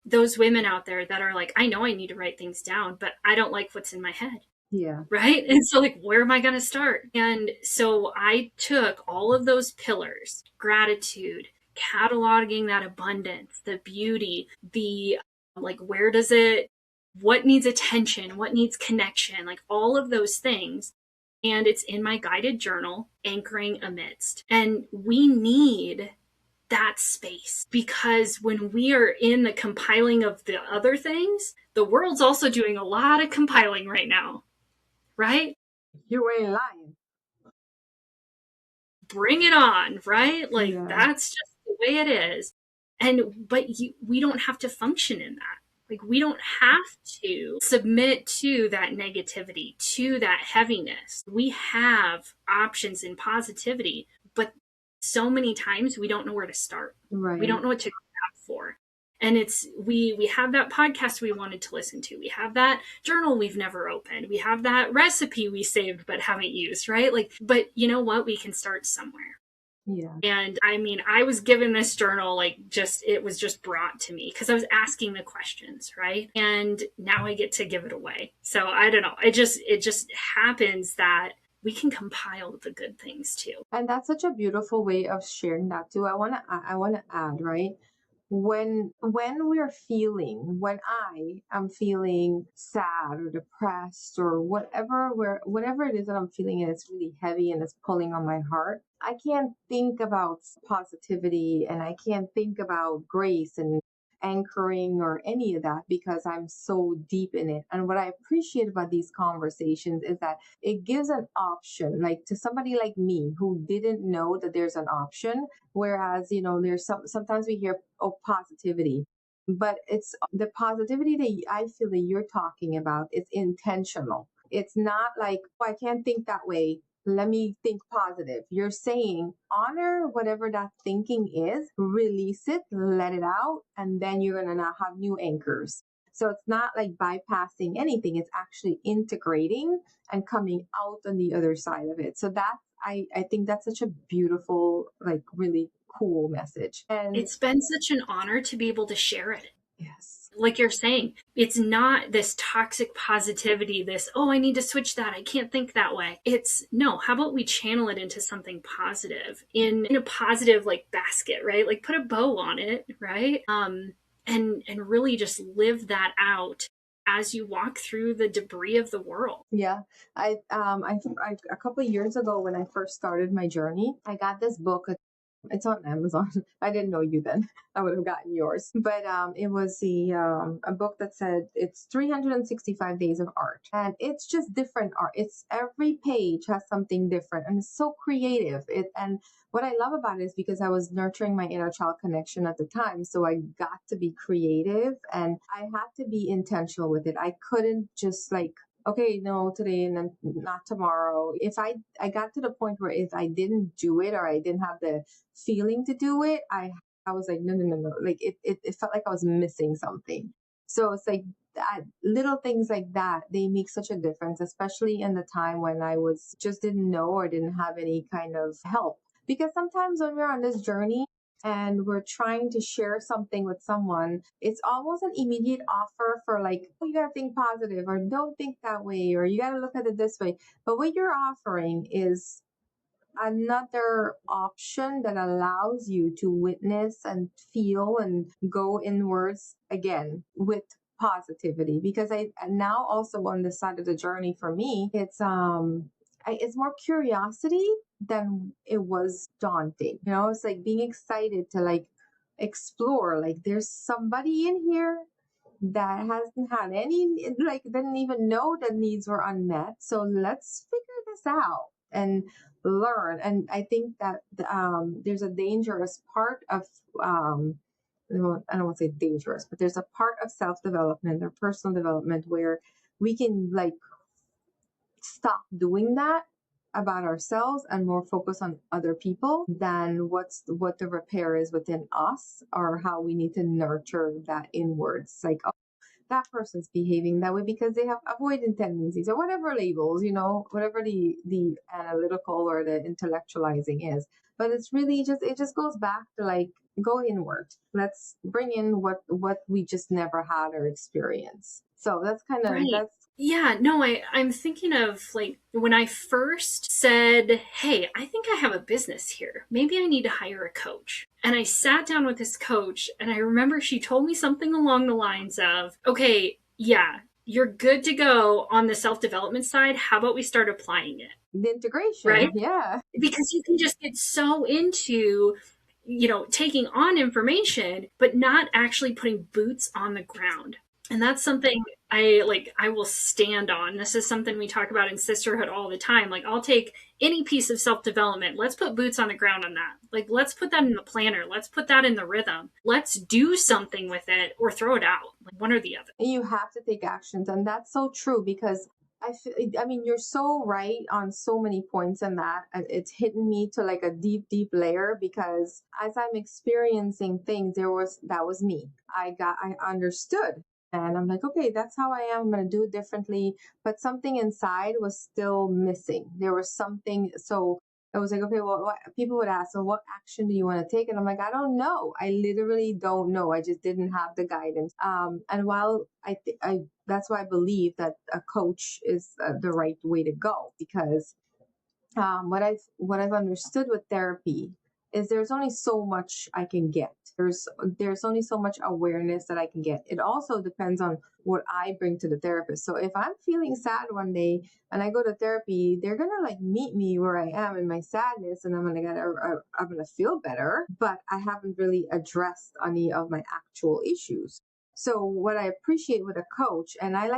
Speaker 2: those women out there that are like, I know I need to write things down, but I don't like what's in my head.
Speaker 1: Yeah.
Speaker 2: Right. And so, like, where am I going to start? And so I took all of those pillars gratitude, cataloging that abundance, the beauty, the like, what needs attention, what needs connection, like all of those things. And it's in my guided journal, anchoring amidst. And we need that space because when we are in the compiling of the other things, the world's also doing a lot of compiling right now, right?
Speaker 1: You ain't lying.
Speaker 2: Bring it on, right? Like
Speaker 1: Yeah.
Speaker 2: that's just the way it is. We don't have to function in that. Like we don't have to submit to that negativity, to that heaviness. We have options in positivity, but so many times we don't know where to start.
Speaker 1: Right.
Speaker 2: We don't know what to grab for. And it's we have that podcast we wanted to listen to. We have that journal we've never opened. We have that recipe we saved but haven't used, right? Like, but you know what? We can start somewhere.
Speaker 1: Yeah.
Speaker 2: And I mean, I was given this journal, like it was just brought to me because I was asking the questions, right? And now I get to give it away. So I don't know. It just happens that we can compile the good things too.
Speaker 1: And that's such a beautiful way of sharing that too. I wanna add, right? When I am feeling sad or depressed or whatever it is that I'm feeling and it's really heavy and it's pulling on my heart, I can't think about positivity and I can't think about grace and anchoring or any of that because I'm so deep in it. And what I appreciate about these conversations is that it gives an option, like to somebody like me who didn't know that there's an option. Whereas, there's sometimes we hear, oh, positivity, but it's the positivity that I feel that you're talking about. It's intentional. It's not like, oh, I can't think that way, let me think positive. You're saying honor whatever that thinking is, release it, let it out, and then you're going to now have new anchors. So it's not like bypassing anything, it's actually integrating and coming out on the other side of it. So that's, I think that's such a beautiful, like really cool message. And
Speaker 2: It's been such an honor to be able to share it.
Speaker 1: yes.
Speaker 2: Like you're saying, it's not this toxic positivity, this, oh, I need to switch that. I can't think that way. It's no, how about we channel it into something positive in a positive like basket, right? Like put a bow on it, right? And really just live that out as you walk through the debris of the world.
Speaker 1: Yeah, I a couple of years ago when I first started my journey, I got this book. It's on Amazon. I didn't know you then. I would have gotten yours. But it was a book that said it's 365 days of art. And it's just different art. It's every page has something different and it's so creative. And what I love about it is because I was nurturing my inner child connection at the time. So I got to be creative and I had to be intentional with it. I couldn't just like, okay, no, today and then not tomorrow. If I got to the point where if I didn't do it or I didn't have the feeling to do it, I was like, no. Like it felt like I was missing something. So it's like that, little things like that, they make such a difference, especially in the time when I was just didn't know or didn't have any kind of help. Because sometimes when we're on this journey, and we're trying to share something with someone, it's almost an immediate offer for like, oh, you got to think positive or don't think that way or you got to look at it this way. But what you're offering is another option that allows you to witness and feel and go inwards again with positivity. Because I now also on this side of the journey for me, it's more curiosity than it was daunting. You know, it's like being excited to like explore. Like there's somebody in here that hasn't had any, like didn't even know that needs were unmet. So let's figure this out and learn. And I think that there's a dangerous part of I don't want to say dangerous, but there's a part of self-development or personal development where we can like stop doing that about ourselves and more focus on other people than what the repair is within us or how we need to nurture that inwards. Like, oh, that person's behaving that way because they have avoidant tendencies or whatever labels, you know, whatever the analytical or the intellectualizing is. But it's really just, it just goes back to like, go inward. Let's bring in what we just never had or experienced. So that's kind of,
Speaker 2: Right.
Speaker 1: that's,
Speaker 2: Yeah, no, I'm thinking of like when I first said, hey, I think I have a business here. Maybe I need to hire a coach. And I sat down with this coach, and I remember she told me something along the lines of, okay, yeah, you're good to go on the self development side. How about we start applying it?
Speaker 1: the integration.
Speaker 2: Right?
Speaker 1: Yeah.
Speaker 2: Because you can just get so into taking on information but not actually putting boots on the ground. And that's something I will stand on. This is something we talk about in sisterhood all the time. Like, I'll take any piece of self-development, let's put boots on the ground on that. Like, let's put that in the planner, let's put that in the rhythm, let's do something with it or throw it out, like one or the other.
Speaker 1: You have to take actions, and that's so true because I mean, you're so right on so many points in that. It's hitting me to like a deep layer because as I'm experiencing things, that was me. I understood. And I'm like, okay, that's how I am. I'm going to do it differently. But something inside was still missing. There was something. So I was like, okay, well, people would ask, so what action do you want to take? And I'm like, I don't know. I literally don't know. I just didn't have the guidance. And while I that's why I believe that a coach is the right way to go because what I've understood with therapy is there's only so much I can get. There's only so much awareness that I can get. It also depends on what I bring to the therapist. So if I'm feeling sad one day and I go to therapy, they're gonna like meet me where I am in my sadness, and I'm gonna feel better. But I haven't really addressed any of my actual issues. So what I appreciate with a coach, and I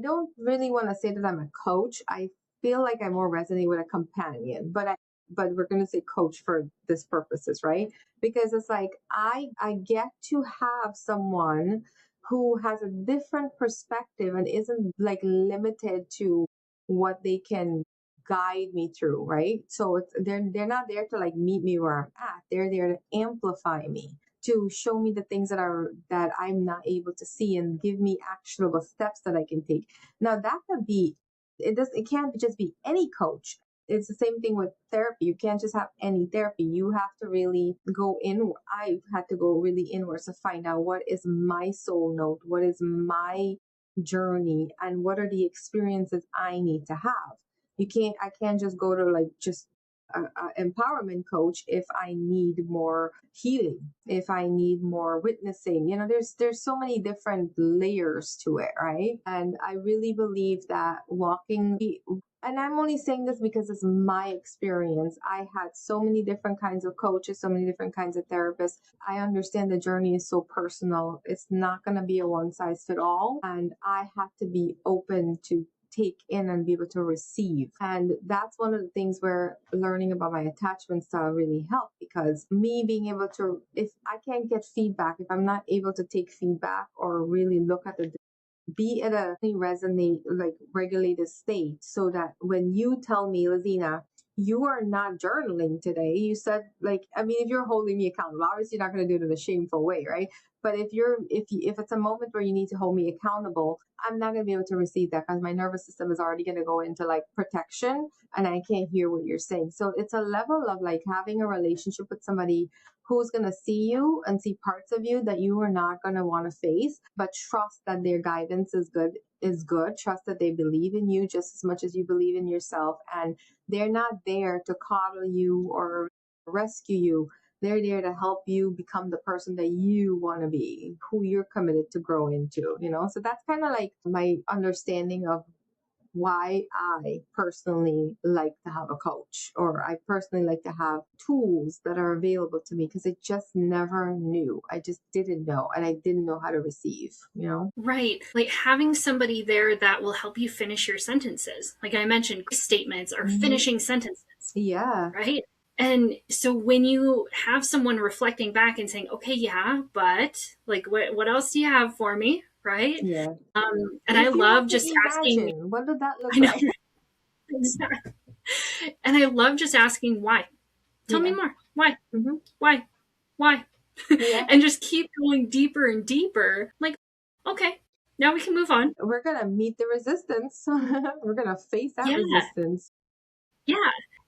Speaker 1: don't really want to say that I'm a coach. I feel like I more resonate with a companion, but we're going to say coach for this purposes, right? Because it's like I get to have someone who has a different perspective and isn't like limited to what they can guide me through, right? So they're not there to like meet me where I'm at. They're there to amplify me, to show me the things that I'm not able to see and give me actionable steps that I can take. Now that could be, it can't just be any coach. It's the same thing with therapy. You can't just have any therapy. You have to really go in. I had to go really inwards to find out what is my soul note, what is my journey, and what are the experiences I need to have. I can't just go to like just a empowerment coach if I need more healing, if I need more witnessing. There's so many different layers to it, right? And I really believe that and I'm only saying this because it's my experience. I had so many different kinds of coaches, so many different kinds of therapists. I understand the journey is so personal. It's not going to be a one size fit all. And I have to be open to take in and be able to receive. And that's one of the things where learning about my attachment style really helped, because me being able to, if I can't get feedback, if I'm not able to take feedback or really look at be at a resonate, like regulated state, so that when you tell me, Laziena, you are not journaling today, you said, like, I mean, if you're holding me accountable, obviously you're not going to do it in a shameful way, right? But if it's a moment where you need to hold me accountable, I'm not going to be able to receive that, because my nervous system is already going to go into like protection and I can't hear what you're saying. So it's a level of like having a relationship with somebody who's going to see you and see parts of you that you are not going to want to face, but trust that their guidance is good. Trust that they believe in you just as much as you believe in yourself. And they're not there to coddle you or rescue you. They're there to help you become the person that you want to be, who you're committed to grow into, So that's kind of like my understanding of why I personally like to have a coach, or I personally like to have tools that are available to me, because I just never knew. I just didn't know, and I didn't know how to receive.
Speaker 2: Right. Like having somebody there that will help you finish your sentences. Like I mentioned, statements are finishing sentences.
Speaker 1: Yeah.
Speaker 2: Right. And so when you have someone reflecting back and saying, okay, yeah, but like, what else do you have for me? Right.
Speaker 1: Yeah.
Speaker 2: And
Speaker 1: If
Speaker 2: I
Speaker 1: you
Speaker 2: love
Speaker 1: had to
Speaker 2: just asking,
Speaker 1: imagine, what did that look
Speaker 2: I know,
Speaker 1: like?
Speaker 2: and I love just asking why. Tell me more. Why? Why? Why?
Speaker 1: Yeah.
Speaker 2: And just keep going deeper and deeper. Like, okay, now we can move on.
Speaker 1: We're going to meet the resistance. We're going to face that resistance.
Speaker 2: Yeah.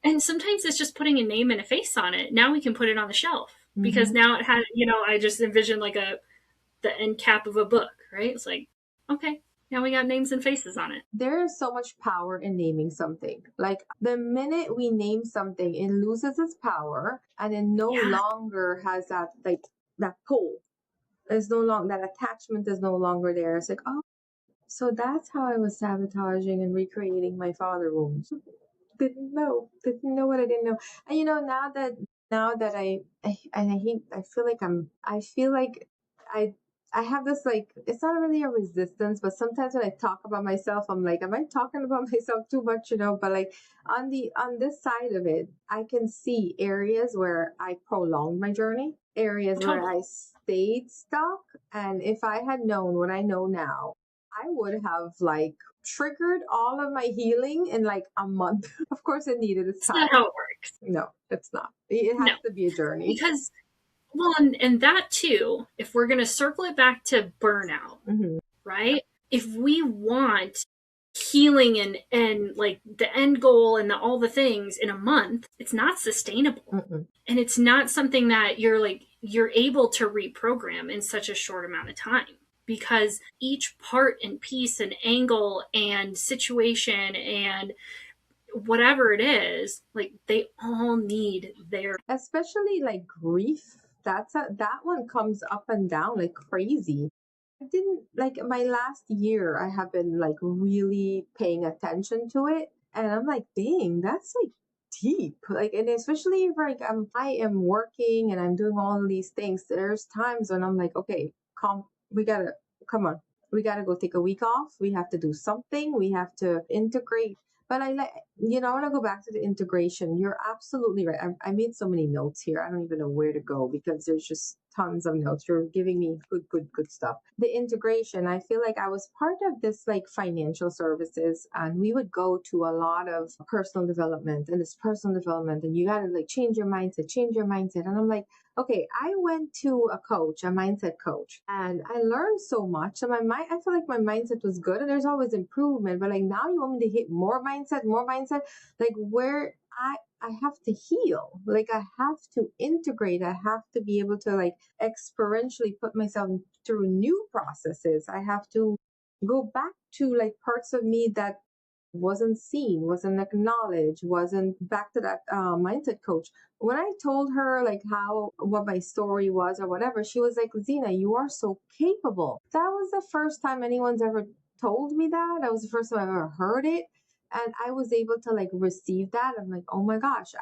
Speaker 2: And sometimes it's just putting a name and a face on it. Now we can put it on the shelf, because now it had, I just envision like the end cap of a book, right? It's like, okay, now we got names and faces on it.
Speaker 1: There is so much power in naming something. Like the minute we name something, it loses its power, and it no longer has that pull. There's no longer that attachment is no longer there. It's like, oh, so that's how I was sabotaging and recreating my father wounds. Didn't know what I didn't know. And now that I feel like I have this, like, it's not really a resistance, but sometimes when I talk about myself, I'm like, am I talking about myself too much, but like on this side of it, I can see areas where I prolonged my journey, areas where I stayed stuck. And if I had known what I know now, I would have like triggered all of my healing in like a month. Of course, it needed its time.
Speaker 2: That's not how it works.
Speaker 1: No, it's not. It has to be a journey.
Speaker 2: Because, well, and that too, if we're going to circle it back to burnout, right? If we want healing and like the end goal and all the things in a month, it's not sustainable. And it's not something that you're able to reprogram in such a short amount of time, because each part and piece and angle and situation and whatever it is, like they all need their,
Speaker 1: especially like grief. That one comes up and down like crazy. I didn't like my last year. I have been like really paying attention to it, and I'm like, dang, that's like deep. Like, and especially if like I am working and I'm doing all these things. There's times when I'm like, okay, come on. We gotta go take a week off. We have to do something. We have to integrate. But I want to go back to the integration. You're absolutely right. I made so many notes here. I don't even know where to go, because there's just tons of notes. You're giving me good stuff. The integration, I feel like I was part of this like financial services, and we would go to a lot of personal development and this personal development, and you got to like change your mindset, change your mindset. And I'm like, okay, I went to a coach, a mindset coach, and I learned so much. So my mind, I feel like my mindset was good, and there's always improvement. But like now, you want me to hit more mindset, like where I have to heal. Like I have to integrate. I have to be able to like experientially put myself through new processes. I have to go back to like parts of me that wasn't seen, wasn't acknowledged, wasn't back to that mindset coach. When I told her like what my story was or whatever, she was like, Zena, you are so capable. That was the first time anyone's ever told me that. That was the first time I ever heard it. And I was able to like receive that. I'm like, oh my gosh,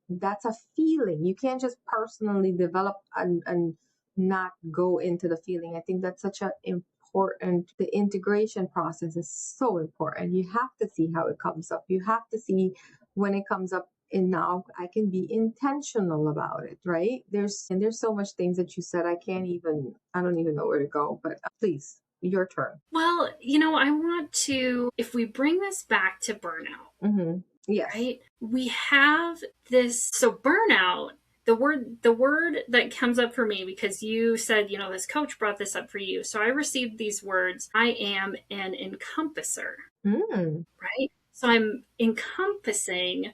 Speaker 1: that's a feeling. You can't just personally develop and not go into the feeling. I think that's such a important. The integration process is so important. You have to see how it comes up. You have to see when it comes up, and now I can be intentional about it, right? There's so much things that you said. I don't even know where to go, but please, your turn.
Speaker 2: Well, I want to, if we bring this back to burnout,
Speaker 1: Mm-hmm. Yes.
Speaker 2: right? We have this, so burnout, the word that comes up for me, because you said, this coach brought this up for you. So I received these words. I am an encompasser, right? So I'm encompassing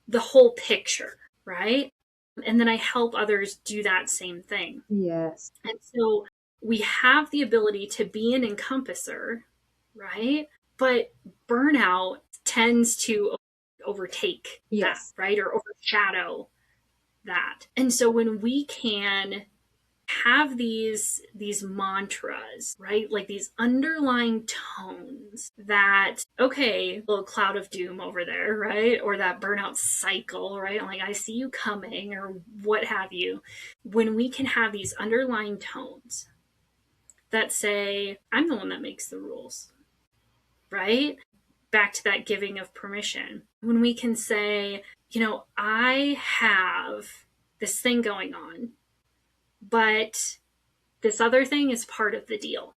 Speaker 2: the whole picture, right? And then I help others do that same thing.
Speaker 1: Yes.
Speaker 2: And so we have the ability to be an encompasser, right? But burnout tends to overtake
Speaker 1: Yes.
Speaker 2: that, right? Or overshadow that. And so when we can have these mantras, right? Like these underlying tones that, okay, little cloud of doom over there, right? Or that burnout cycle, right? Like I see you coming or what have you. When we can have these underlying tones that say, I'm the one that makes the rules, right? Back to that giving of permission. When we can say, I have this thing going on, but this other thing is part of the deal.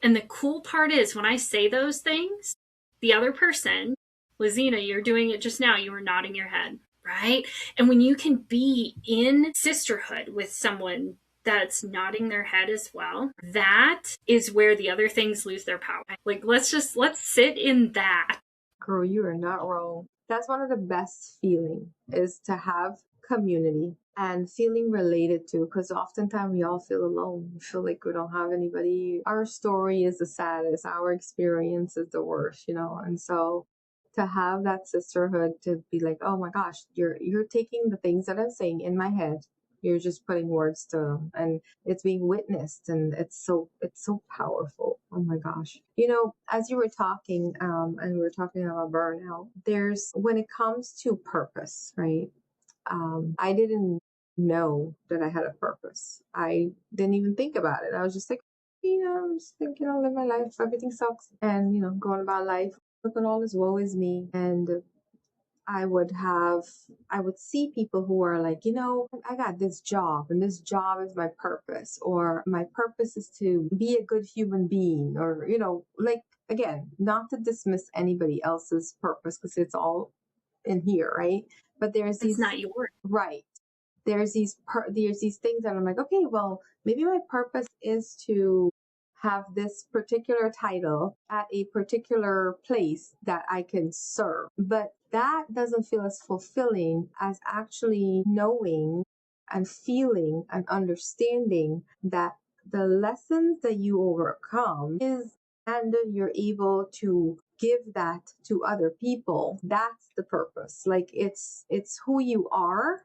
Speaker 2: And the cool part is when I say those things, the other person, Laziena, you're doing it just now, you were nodding your head, right? And when you can be in sisterhood with someone that's nodding their head as well, that is where the other things lose their power. Like, let's sit in that.
Speaker 1: Girl, you are not wrong. That's one of the best feeling, is to have community and feeling related to, because oftentimes we all feel alone. We feel like we don't have anybody. Our story is the saddest. Our experience is the worst, and so to have that sisterhood, to be like, oh my gosh, you're taking the things that I'm saying in my head, you're just putting words to them, and it's being witnessed, and it's so powerful. Oh my gosh. As you were talking, and we were talking about burnout, there's, when it comes to purpose, right? I didn't know that I had a purpose. I didn't even think about it. I was just like, I'm just thinking, live my life. Everything sucks. And, going about life. Look at all this woe is me. And I would see people who are like, I got this job and this job is my purpose, or my purpose is to be a good human being, or, like, again, not to dismiss anybody else's purpose, because it's all in here, right? But
Speaker 2: It's not yours.
Speaker 1: Right. There's these things that I'm like, okay, well, maybe my purpose is to have this particular title at a particular place that I can serve. But that doesn't feel as fulfilling as actually knowing and feeling and understanding that the lessons that you overcome is, and you're able to give that to other people. That's the purpose. Like it's who you are,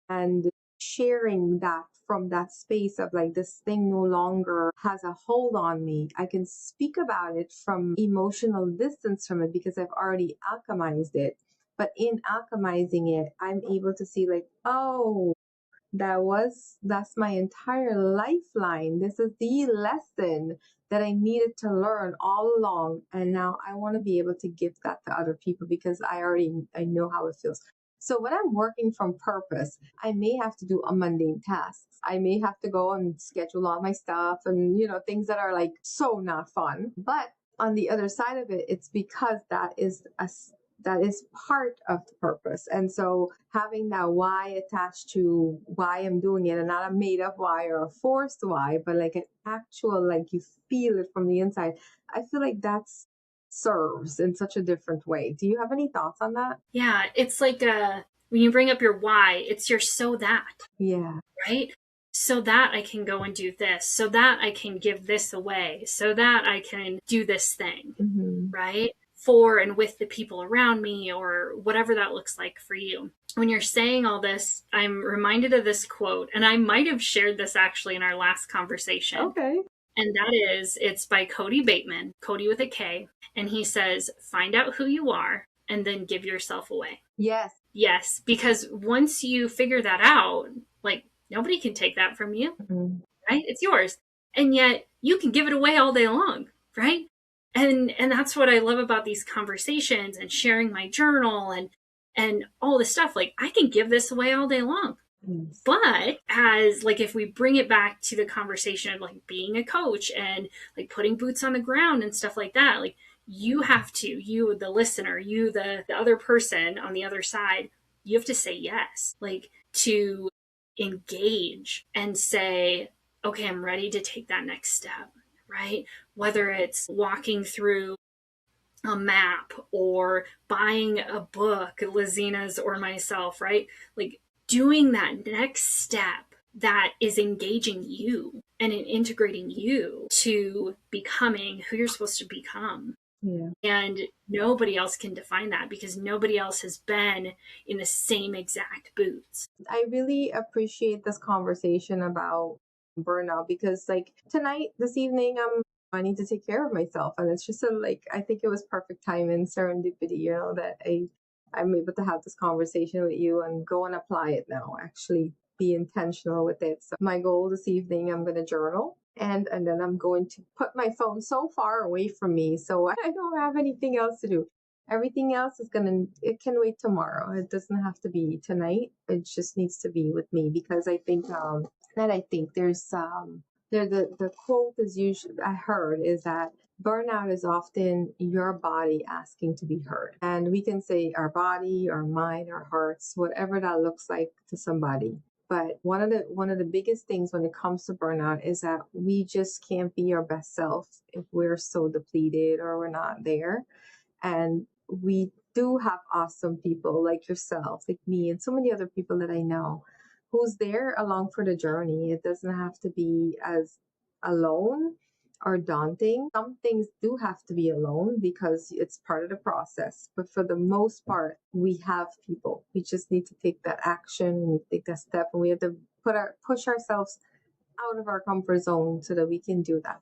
Speaker 1: and sharing that from that space of like, this thing no longer has a hold on me. I can speak about it from emotional distance from it because I've already alchemized it. But in alchemizing it, I'm able to see like, oh, that's my entire lifeline. This is the lesson that I needed to learn all along. And now I want to be able to give that to other people because I know how it feels. So when I'm working from purpose, I may have to do a mundane tasks. I may have to go and schedule all my stuff and, things that are like so not fun. But on the other side of it, it's because that is part of the purpose. And so having that why attached to why I'm doing it, and not a made up why or a forced why, but like an actual, like you feel it from the inside. I feel like that's serves in such a different way. Do you have any thoughts on that?
Speaker 2: Yeah, it's like when you bring up your why, it's your so that,
Speaker 1: Yeah.
Speaker 2: right? So that I can go and do this, so that I can give this away, so that I can do this thing,
Speaker 1: Mm-hmm.
Speaker 2: right? For and with the people around me, or whatever that looks like for you. When you're saying all this, I'm reminded of this quote, and I might have shared this actually in our last conversation.
Speaker 1: Okay.
Speaker 2: And it's by Cody Bateman, Cody with a K. And he says, find out who you are and then give yourself away.
Speaker 1: Yes.
Speaker 2: Yes, because once you figure that out, like nobody can take that from you,
Speaker 1: Mm-hmm.
Speaker 2: right? It's yours. And yet you can give it away all day long, right? And that's what I love about these conversations and sharing my journal and all this stuff. Like I can give this away all day long.
Speaker 1: Yes.
Speaker 2: But as like if we bring it back to the conversation of like being a coach and like putting boots on the ground and stuff like that, like you have to, you the listener, you the other person on the other side, you have to say yes, like to engage and say, okay, I'm ready to take that next step, right? Whether it's walking through a map or buying a book, Laziena's or myself, right? Like doing that next step that is engaging you and integrating you to becoming who you're supposed to become.
Speaker 1: Yeah.
Speaker 2: And nobody else can define that because nobody else has been in the same exact boots.
Speaker 1: I really appreciate this conversation about burnout because like tonight, this evening, I need to take care of myself. And it's just like I think it was perfect time and serendipity, that I'm able to have this conversation with you and go and apply it now, actually be intentional with it. So my goal this evening, I'm gonna journal and then I'm going to put my phone so far away from me so I don't have anything else to do. Everything else it can wait tomorrow. It doesn't have to be tonight. It just needs to be with me because I think, the quote is usually, I heard is that burnout is often your body asking to be heard. And we can say our body, our mind, our hearts, whatever that looks like to somebody. But one of the biggest things when it comes to burnout is that we just can't be our best self if we're so depleted or we're not there. And we do have awesome people like yourself, like me, and so many other people that I know who's there along for the journey. It doesn't have to be as alone or daunting. Some things do have to be alone because it's part of the process. But for the most part, we have people. We just need to take that action. We need to take that step, and we have to push ourselves out of our comfort zone so that we can do that.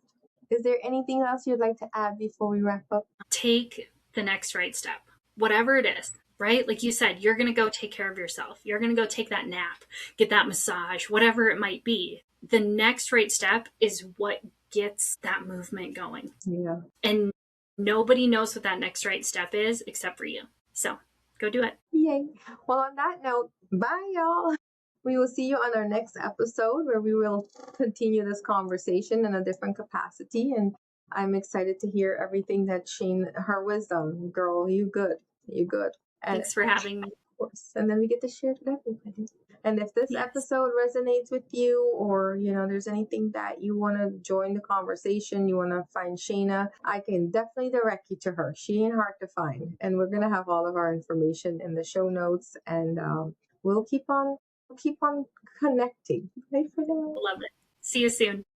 Speaker 1: Is there anything else you'd like to add before we wrap up?
Speaker 2: Take the next right step, whatever it is, right? Like you said, you're going to go take care of yourself. You're going to go take that nap, get that massage, whatever it might be. The next right step is what gets that movement going.
Speaker 1: Yeah.
Speaker 2: And nobody knows what that next right step is except for you. So go do it.
Speaker 1: Yay. Well, on that note, bye, y'all. We will see you on our next episode where we will continue this conversation in a different capacity. And I'm excited to hear everything that her wisdom. Girl, you good. You good. And
Speaker 2: Thanks for having me.
Speaker 1: of course. And then we get to share it with everybody. And if this episode resonates with you, or there's anything that you want to join the conversation, you want to find Shaina, I can definitely direct you to her. She ain't hard to find, and we're gonna have all of our information in the show notes, and we'll keep on connecting. Right for now.
Speaker 2: Love it. See you soon.